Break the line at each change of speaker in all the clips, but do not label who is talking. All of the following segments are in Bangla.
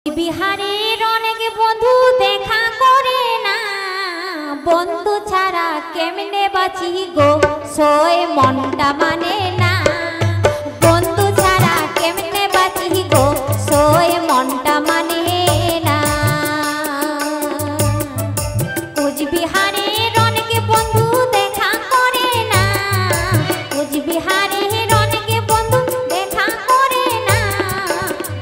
বিহারের অনেক বন্ধু দেখা করে না, বন্ধু ছাড়া কেমনে বাঁচি গো, সোয় মনটা মানে না। বন্ধু ছাড়া কেমনে বাঁচি গো, সোয় মনটা মানে না। কোচবিহারের অনেক বন্ধু দেখা করে না, কোচবিহারের অনেক বন্ধু দেখা করে না।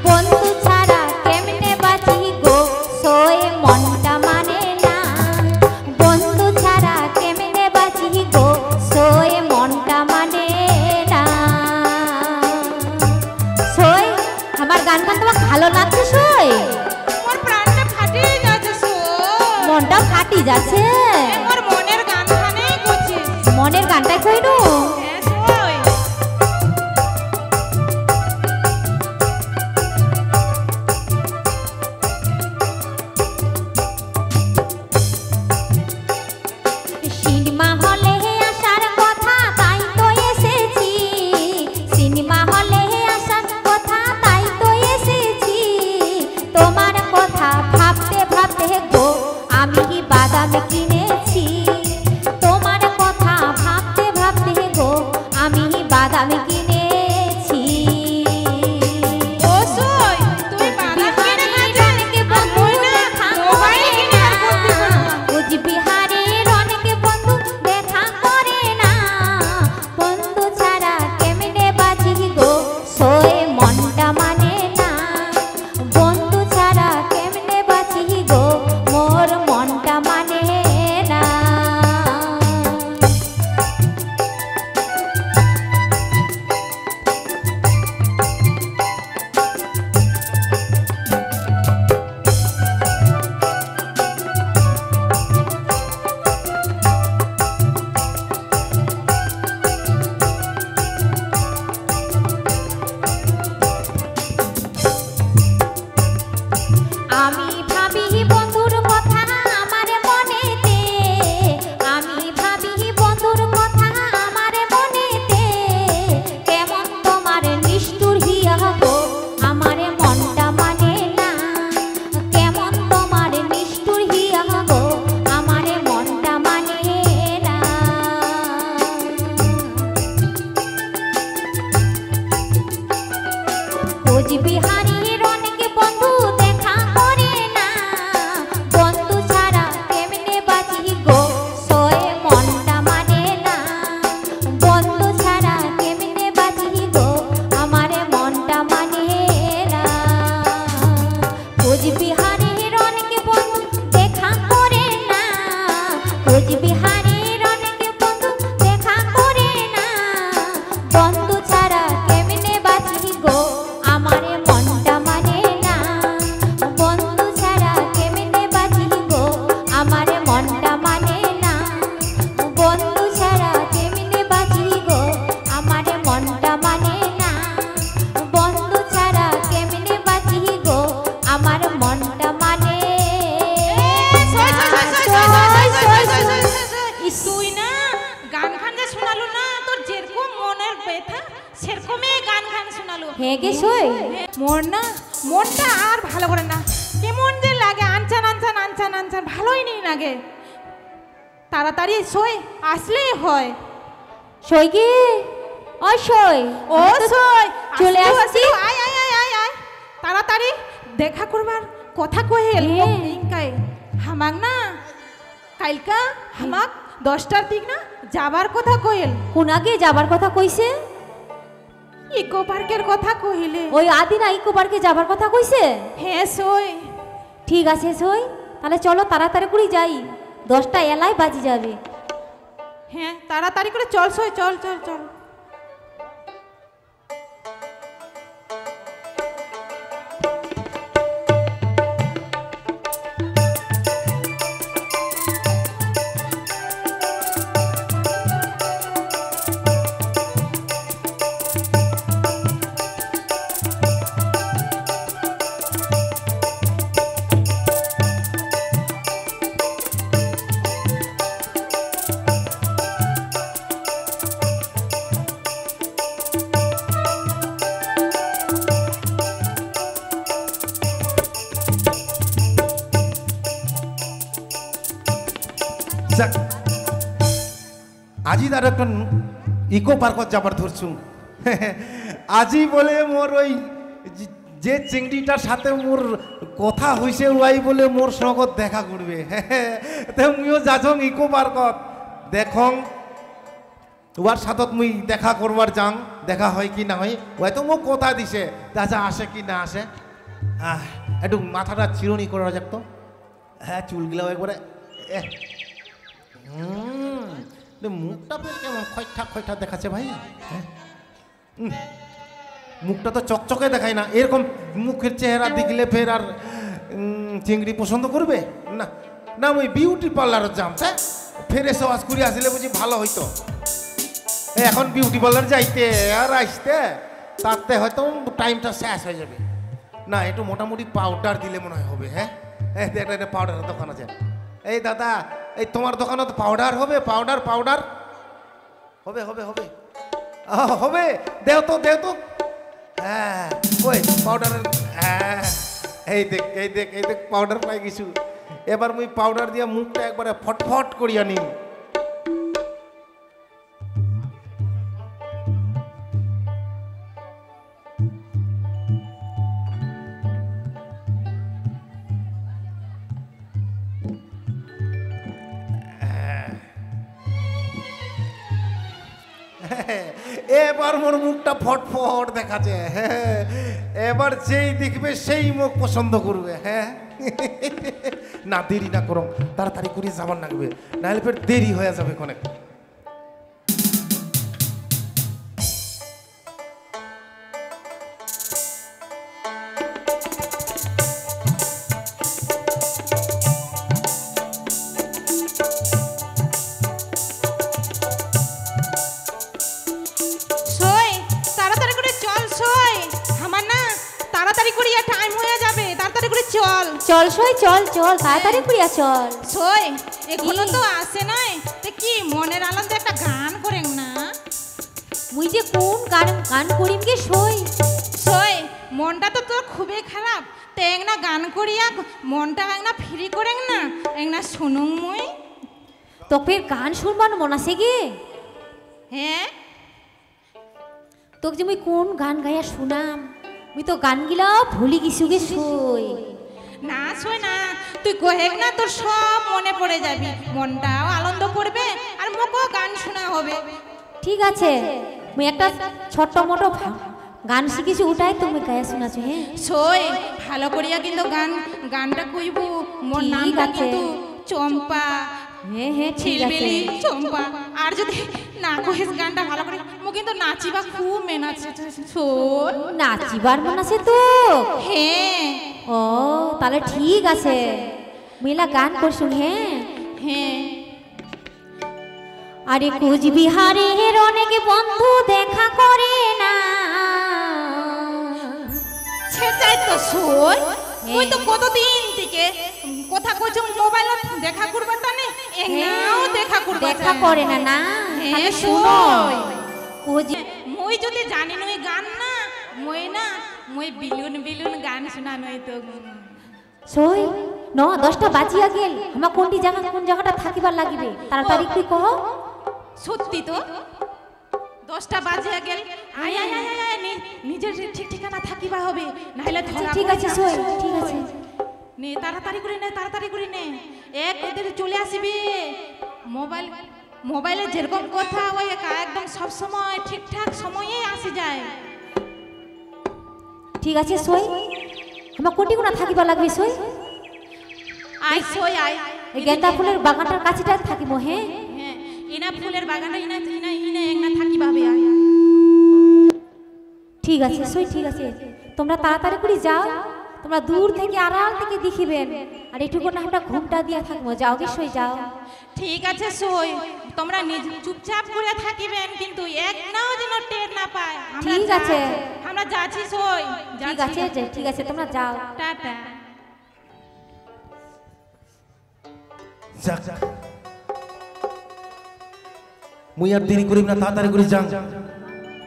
বন্ধু ছাড়া কেমনে বাঁচি গো, সোয় মনটা মানে না। বন্ধু ছাড়া কেমনে বাঁচি গো, সোয় মনটা মানে না। সোয় আমার গানটা তোমার ভালো লাগছে? সোয়
আমার প্রাণটা ফাটিয়ে যাচ্ছে। সোয়
মনটা ফাটি যাচ্ছে।
আমার মনের গানখানেই করছিস।
মনের গানটাই কইনু।
হ্যাঁ সোয়।
সিনেমা হলে আসার কথা তাই তো এসেছি, সিনেমা হলে আসার কথা তাই তো এসেছি। তোমার কথা ভাবতে ভাবতে গো আমি বাদাম কিনেছি। তোমার কথা ভাবতে ভাবতে গো আমি বাদাম কিনেছি।
ও সোয় তুই বাদাম কিনে খাচ্ছিস আর তুই না মোবাইল কিনে আর করতে পারবি না।
কোচবিহারের অনেক বন্ধু দেখা করে না, বন্ধু ছাড়া কেমনে বাঁচি গো, সোয় মনটা মানে না। বন্ধু ছাড়া কেমনে বাঁচি গো, মোর মনটা মানে না। আমি ভাবি বন্ধুর কথা আমার মনেতে, আমি ভাবি বন্ধুর কথা আমার মনেতে। কেমন তোমার নিষ্ঠুর হিয়া গো, আমার মনটা মানে না। কেমন তোমার নিষ্ঠুর হিয়া গো, আমার মনটা মানে না। কোচবিহারের অনেক বন্ধু দেখা করে না, বন্ধু ছাড়া কেমনে বাঁচি গো, সোয় মনটা মানে না। বন্ধু ছাড়া কেমনে বাঁচি গো, আমার মনটা মানে না। কোচবিহারের অনেক বন্ধু দেখা করে না, কোচবিহারের অনেক বন্ধু দেখা করে না। বন্ধু ছাড়া কেমনে বাঁচি গো, আমার মনটা মানে না। বন্ধু ছাড়া কেমনে বাঁচি গো, আমার মনটা মানে না। বন্ধু ছাড়া কেমনে বাঁচি গো, আমার মনটা মানে না। বন্ধু ছাড়া কেমনে বাঁচি গো, আমার মনটা মানে
তুই না গান খান যে শোনালু না, তোর যেরকম মনের ব্যথা সেরকমই গান খান শোনালু।
হে গে সোয়
মোর না মনটা আর ভালো করে না, কেমন যে লাগে আনচান আনচান আনচান আনচান, ভালোই নেই লাগে। তাড়াতাড়ি সোয় আসলেই হয়।
সোয় গে ও সোয়
ও সোয়
চলে
আসলু,
আসছি।
আসলু, আয় আয় আয় আয় আয় তাড়াতাড়ি দেখা করবার কথা কহেল। কাই হামাক না কালকা হামাক 10টার দিক না যাবার কথা কহেল।
কোনাকে যাবার কথা কইছে?
ইকো পার্কের কথা কহিলে।
ওই আদিনা ইকো পার্কে যাবার কথা কইছে?
হ্যাঁ সোয়।
ঠিক আছে সোয়, তাহলে চলো তাড়াতাড়ি করে যাই, 10টা এলাই বাজি যাবে।
হ্যাঁ তাড়াতাড়ি করে চল সোয়, চল চল চল।
যাক আজি তার একটা ইকো পার্কত যাবার ধরছুম আজি বলে মোর ওই যে চিংড়িটার সাথে মোর কথা হইছে ওয়াই বলে মোর সঙ্গত দেখা করবে তে মুইও যাচং ইকো পার্কত দেখং ওয়ার সাথত মুই দেখা করবার যাং দেখা হয় কি না হয় ওই তো মোক কথা দিছে দাদা আসে কি না আসে একটু মাথাটা চিরুনি করা যাক তো হ্যাঁ চুলগুলাও একবারে মুখটা কেমন খয়ঠা খয়ঠা দেখাচ্ছে ভাই হ্যাঁ মুখটা তো চকচকে দেখায় না এরকম মুখের চেহারা দেখলে ফের আর চিংড়ি পছন্দ করবে না না ওই বিউটি পার্লারের যাম ফের এসে ওয়াজ করে আসলে বুঝি ভালো হইতো এখন বিউটি পার্লার যাইতে আর আসতে তাতে হয়তো টাইমটা শেষ হয়ে যাবে না একটু মোটামুটি পাউডার দিলে মনে হয় হবে হ্যাঁ একটা পাউডারের দোকান আছে এই দাদা এই তোমার দোকানে তো পাউডার হবে পাউডার পাউডার হবে হবে হবে হবে দেও তো হ্যাঁ ওই পাউডারের হ্যাঁ এই দেখ পাউডার পাই কিছু এবার মুই পাউডার দিয়া মুখটা একবারে ফটফট করিয়া নিম এবার মোর মুখটা ফটফট দেখাচ্ছে এবার যেই দেখবে সেই মুখ পছন্দ করবে হ্যাঁ না দেরি না করো তাড়াতাড়ি করে যাবার লাগবে নাহলে ফের দেরি হয়ে যাবে অনেক
চল সই চল চল তাড়াতাড়ি করিয়া চল
সই এখনো তো আসে নাই তে কি মনের আনন্দে একটা গান করেন না
মুই যে কোন গান করিম কে সই
সই মনটা তো তোর খুবই খারাপ তে একনা গান করিয়া মনটা একনা ফ্রি করেন না একনা শুনুম মুই
তো ফের গান শুনবার মন আছে কি
হ্যাঁ
তোকে যে মুই কোন গান গাইয়া শুনাম মুই তো গানগুলা ভুলি গেছু গে সই
না সই না তুই কহেক না তোর সব মনে পড়ে যাবি মনটাও আনন্দ করবে আর মোকেও গান শোনা হবে
ঠিক আছে মুই একটা ছোট মোটো গান শিখেছি ওটাই তুমি গায়ে শোনাছো হ্যাঁ
সই ভালো করিয়া কিন্তু গানটা কইবো মোর নামটা কিন্তু চম্পা
হ্যাঁ হ্যাঁ ঠিক আছে
চম্পা আর যদি না কহিস গানটা ভালো করে মো কিন্তু নাচিবা খুব মেন আছে সই
নাচিবার মন আছে তো
হ্যাঁ
ও তাহলে ঠিক আছে মেলা গান করছুন হ্যাঁ
হ্যাঁ
আরে কুচবিহারের অনেক বন্ধু দেখা করে না
সেটাই তো সই ওই তো কতদিন থেকে কথা কইছো মোবাইল দেখা করবার টানে এনাও দেখা
করে না না তাহলে শুনো
মই যদি জানি নই গান না মই বিলুন গান শোনা নই তো
সই ন 10টা বাজিয়া গেল আমা কোন জায়গাটা থাকিবার লাগিবে তাড়াতাড়ি কি কহ
সত্যি তো 10টা বাজিয়া গেল আয় নিজের ঠিক ঠিকানা থাকিবা হবে নাইলে ধরা
ঠিক আছে সই ঠিক আছে
নে তাড়াতাড়ি করে নে এক ওদের চলে আসবি মোবাইলে যেরকম কথা ওই একদম সব সময় ঠিকঠাক সময়ে আসি যায়
ঠিক আছে সই আমা কোটি কোনা থাকিবা লাগবে সই
আয় সই আয়
এই গেন্দা ফুলের বাগানটার কাছেটা থাকিব হ্যাঁ
হ্যাঁ ইনা ফুলের বাগানে ইনা একনা থাকিবা হবে আয়
ঠিক আছে সই ঠিক আছে তোমরা তাড়াতাড়ি করে যাও তোমরা দূর থেকে আড়াল থেকে দেখিবেন আর একটু না আমরা ঘুমটা দিয়া থাকবো যাও কি সই যাও
ঠিক আছে সই তোমরা চুপচাপ করে থাকিবেন কিন্তু একনাও যেন টের না পায়
ঠিক আছে
আমরা যাচ্ছি সই
ঠিক আছে তোমরা যাও
টাটা
যাক মুই আর দেরি করিব না তাড়াতাড়ি করে যান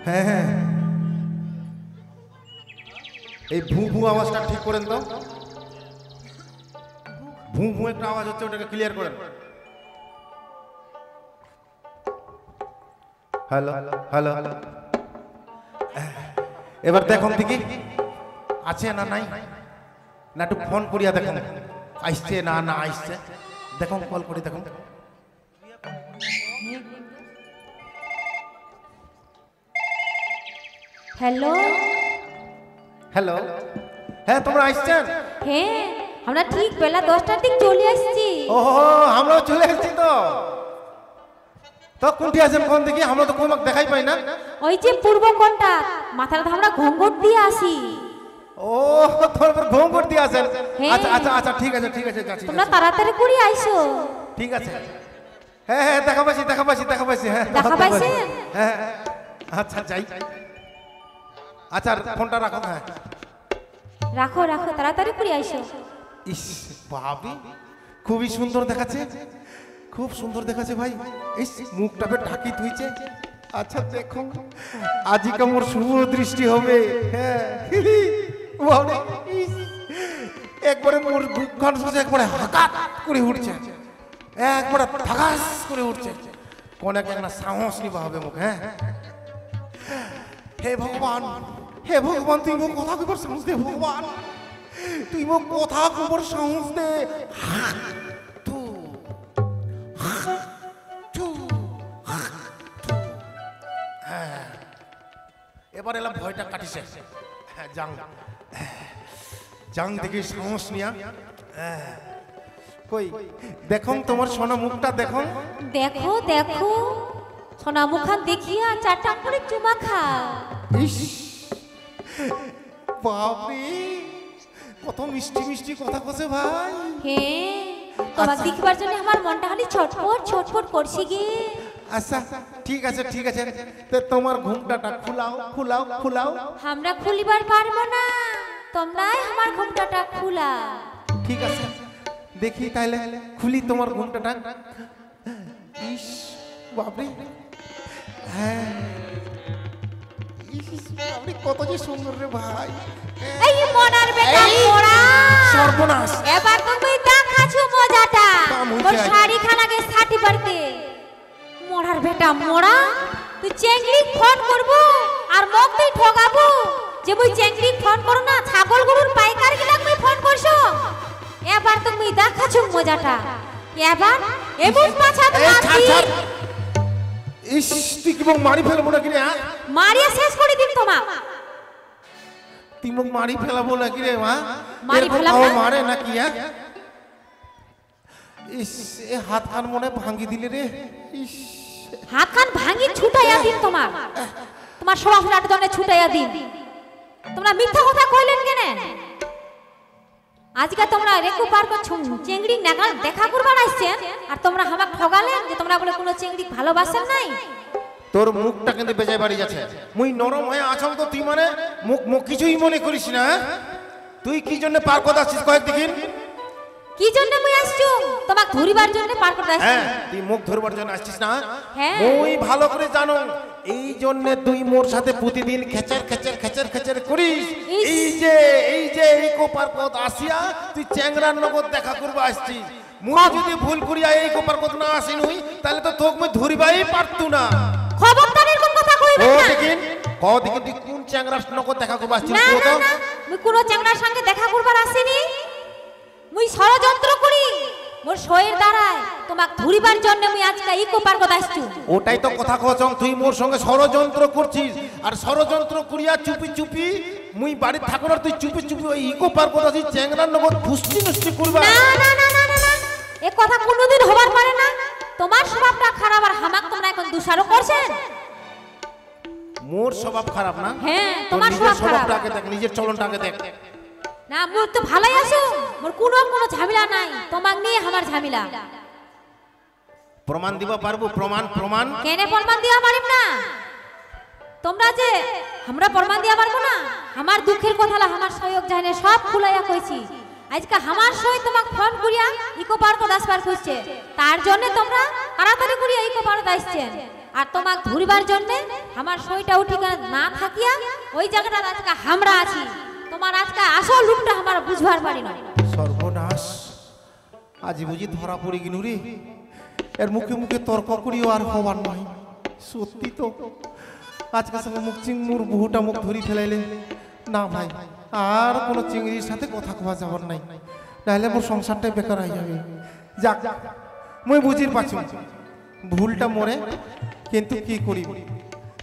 হ্যাঁ হ্যাঁ এই ভু আওয়াজটা ঠিক করেন তো ভু একটা আওয়াজ হচ্ছে ওটাকে ক্লিয়ার করেন হ্যালো হ্যালো এবার দেখুন দেখি আছে না নাই, না একটু ফোন করিয়া দেখুন আসছে না না আসছে, দেখুন কল করি দেখুন।
হ্যালো
হ্যালো, হ্যাঁ তোমরা আসছেন?
হ্যাঁ আমরা ঠিক বেলা 10টার দিক চলে আসছি।
ও আমরাও চলে এসেছি তো। তো কোনটি আছেন কোন দিকে? আমরা তো কোনো দেখাই পাই না।
ওই যে পূর্ব কোণটা, মাথাটা আমরা ঘঙ্গট দিয়ে আসি।
ও তোমরা ঘুম করতে আছেন?
হ্যাঁ।
আচ্ছা আচ্ছা আচ্ছা ঠিক আছে ঠিক আছে যাচ্ছি
তোমরা
যাচ্ছি।
তাড়াতাড়ি করে আইসো।
ঠিক আছে হ্যাঁ হ্যাঁ দেখা পাচ্ছি দেখা পাচ্ছি দেখা পাচ্ছি হ্যাঁ
দেখা পাইছেন?
হ্যাঁ আচ্ছা যাই। আচ্ছা ফোনটা রাখো। হ্যাঁ
রাখো রাখো, তাড়াতাড়ি করে আইসো।
ইস ভাবি খুবই সুন্দর দেখাচ্ছে, খুব সুন্দর দেখাচ্ছে ভাই। ইস মুখটা বেশ ঢাকি তুইছে। আচ্ছা দেখো আজকে মোর শুভ দৃষ্টি হবে। হ্যাঁ বাবা, ইস, একবারে মোর বুকখান সোজা একবারে হাকাত করে উঠছে, একবারে ধাকাস করে উঠছে। কোন একটা সাহস নিবা হবে মুখ। হ্যাঁ হে ভগবান, হে ভগবান তুই মোক কথা কইবার সাহস দে ভগবান, তুই মোক কথা কইবার সাহস দে। তু তু হ্যাঁ এবার এলাম ভয়টা কাটিছে। হ্যাঁ জাং জাং দেখি সাহস নিয়া। কই দেখুন তোমার সোনা মুখটা দেখুন।
দেখো দেখো সোনা মুখান দেখিয়া চারটা করে চুমা খা।
ইস বাপরে কত মিষ্টি মিষ্টি কথা কছে ভাই।
হ্যাঁ তোমার
আচ্ছা।
দেখিবার জন্য আমার মনটা খালি ছটফট ছটফট করছে গে।
আচ্ছা ঠিক আছে ঠিক আছে, তে তোমার ঘুমটাটা খুলাও খুলাও খুলাও।
আমরা খুলিবার পারবো না, তোমরাই আমার ঘুমটাটা খুলা।
ঠিক আছে দেখি তাহলে খুলি তোমার ঘুমটাটা। ইস বাপরে হ্যাঁ ইস বাপরে কত যে সুন্দর রে ভাই।
এই মনার বেটা
এই,
মোরা
সর্বনাশ।
এবার তুমি দেখাছো মজাটা।
তা মুই
ওর
চাই।
শাড়ি খানাকে ছাটি পারতে মোড়ার বেটা মোড়া, তুই চেংড়ি ফোন করবো আর মোক তুই ঠগাবো যে মুই চেংড়ি ফোন করো না, ছাগল গরুর পাইকার গিলা মুই ফোন করছো। এবার তুমি দেখাছো মজাটা, এবার এমন মাছা
এই ছাড়
মারবি
ছাড়। ইস তুই কি মোক মারি ফেলবো নাকি রে? হ্যাঁ
মারিয়া শেষ করে দিন তোমাক।
তুই মোক মারি ফেলাবো নাকি রে? মা
মারি
এরকম
ফেলাম
তাও
না?
মারে নাকি? হ্যাঁ ইস এ হাত কান মনে ভাঙি দিলে রে। ইস
হাত খান ভাঙি ছুটাইয়া দিন তোমার, তোমার স্বভাব জন্য ছুটাইয়া দিন। তোমরা মিথ্যা কথা কইলেন কেন? আজকে তোমরা রেকু পার করছো চেংড়ি নাগাল দেখা করবার আসছেন, আর তোমরা আমাক ঠগালেন যে তোমরা বলে কোনো চেংড়ি ভালোবাসেন নাই।
তোর মুখটা কিন্তু বেজায় বাড়ি যাচ্ছে। মুই নরম হয়ে আছাম তো তুই মানে মুখ মুখ কিছুই মনে করিস না। তুই কি জন্য পার কথা আসছিস কয়েক দিন?
কি জন্য মুই আসছো? তোমাক ধরিবার জন্য পার করতে আসছি।
হ্যাঁ তুই মুখ ধরবার জন্য আসছিস না?
হ্যাঁ।
মুই ভালো করে জানো এই জন্য তুই মোর সাথে প্রতিদিন খেচার খেচার খেচার খেচার করিস।
ইস।
এই যে এই কোপার পথ আসিয়া তুই চ্যাংরার নগদ দেখা করবা আসছিস। মুই যদি ভুল করিয়া এই কোপার পথ না আসি নই তাহলে তো তোকে মুই ধরিবাই পারতু না।
খবরদারের কোন কথা
ও
কইবেন না।
দেখিন ক দেখিন তুই কোন চ্যাংরার নগদ দেখা করবা আসছিস?
না
কও
না
তো।
না, মুই কোনো চেংড়ার সঙ্গে দেখা করবার আসিনি। মুই ষড়যন্ত্র করি মোর শোয়ের দ্বারায় তোমাক ধরিবার জন্য মুই আজকে ইকো পার্ক আসছি।
ওটাই তো কথা কচং, তুই মোর সঙ্গে ষড়যন্ত্র করছিস। আর ষড়যন্ত্র করিয়া চুপি চুপি মুই বাড়ির ঠাকুর তুই চুপি চুপি ওই ইকো পার্ক আসিস চ্যাংরার নগদ ফুষ্টি নষ্টি করবা।
না না না না না না, এ কথা কোনোদিন হবার পারে না। তোমার স্বভাবটা খারাপ আর হামাক তোমরা এখন দোষারোপ করছেন।
মোর স্বভাব খারাপ না?
হ্যাঁ,
তোর
তোমার
নিজের
স্বভাব খারাপ।
স্বভাবটাকে দেখ, নিজের চলনটাকে দেখ।
না মোর তো ভালোই আছো, মোর কোনো ঝামেলা নাই, তোমাক নিয়ে আমার ঝামেলা।
প্রমাণ দিবা পারবো? প্রমাণ প্রমাণ
কেনে প্রমাণ দিয়া পারিম না? তোমরা যে আমরা প্রমাণ দিয়া পারবো না? আমার দুঃখের কথা আমার সহযোগ জানে সব খুলাইয়া কইছি। আজকে আমার সই তোমাক ফোন করিয়া ইকো পার্ক আসবার কইছে, তার জন্য তোমরা তাড়াতাড়ি করিয়া ইকো পার্ক আসছেন। আর তোমাক ধরিবার জন্য আমার সইটাও ঠিকানা না থাকিয়া ওই জায়গাটা আজকে আমরা আছি। তোমার আজকে আসল রূপটা আমার বুঝবার পারি না।
সর্বনাশ, আজ বুঝি ধরা পড়ে গিনু রে। এর মুখে মুখে তর্ক করিও আর হবার নয়। সত্যি তো আজকে সঙ্গে মুখ চিংড়ির বহুটা মুখ ধরি ফেলাইলে না ভাই আর কোনো চিংড়ির সাথে কথা কওয়া যাবার নাই নাহলে মোর সংসারটাই বেকার হয়ে যাবে যাক মুই বুঝির পাচ্ছি ভুলটা মোরে কিন্তু কি করি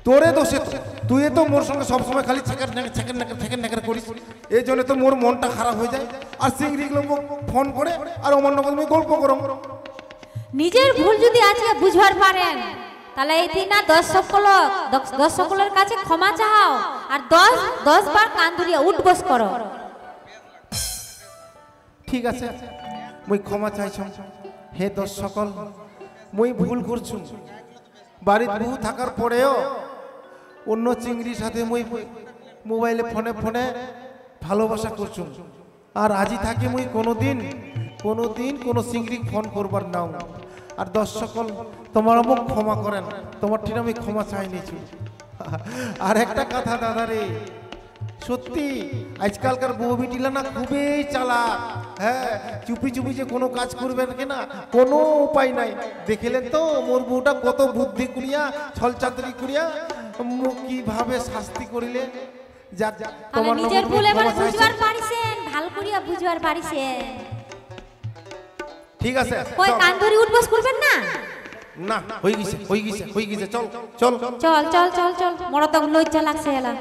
তোরে দোষে তুই তো মোর সঙ্গে সবসময় খালি ছেকের করিস এই জন্য তো মোর মনটা খারাপ হয়ে যায় আর চিংড়িগুলো ফোন করে আর আমার নকল গল্প করো
নিজের ভুল যদি আজকে বুঝবার পারেন তাহলে এই দিন না দর্শকের কাছে ক্ষমা চাও আর 10 বার কান ধরিয়া উঠবস করো।
ঠিক আছে মুই ক্ষমা চাইছ হে দর্শকল মুই ভুল করছু বাড়িতে বহু থাকার পরেও অন্য চিংড়ির সাথে মুই মোবাইলে ফোনে ফোনে ভালোবাসা করছু আর আজই থাকি মুই কোনোদিন কোনো চিংড়ি ফোন করবার নাও আর দর্শকল তোমার মুখ ক্ষমা করেন তোমার ঠিক আমি ক্ষমা চাই নিয়েছি। আর একটা কথা দাদা রে সত্যি আজকালকার বউ বিটিলা না খুবই চালাক হ্যাঁ চুপি চুপি যে কোনো কাজ করবেন কিনা কোনো উপায় নাই দেখলেন তো মোর বউটা কত বুদ্ধি করিয়া ছলচাতুরি করিয়া কিভাবে শাস্তি করিলে যা
তোমার নিজের ভুল এবার বুঝবার পারিছেন ভালো করিয়া বুঝবার পারিছেন
ঠিক আছে
কই কান ধরি উঠবস করবেন না
না হয়ে গেছে চল
চল মরা তো লজ্জা লাগছে এলা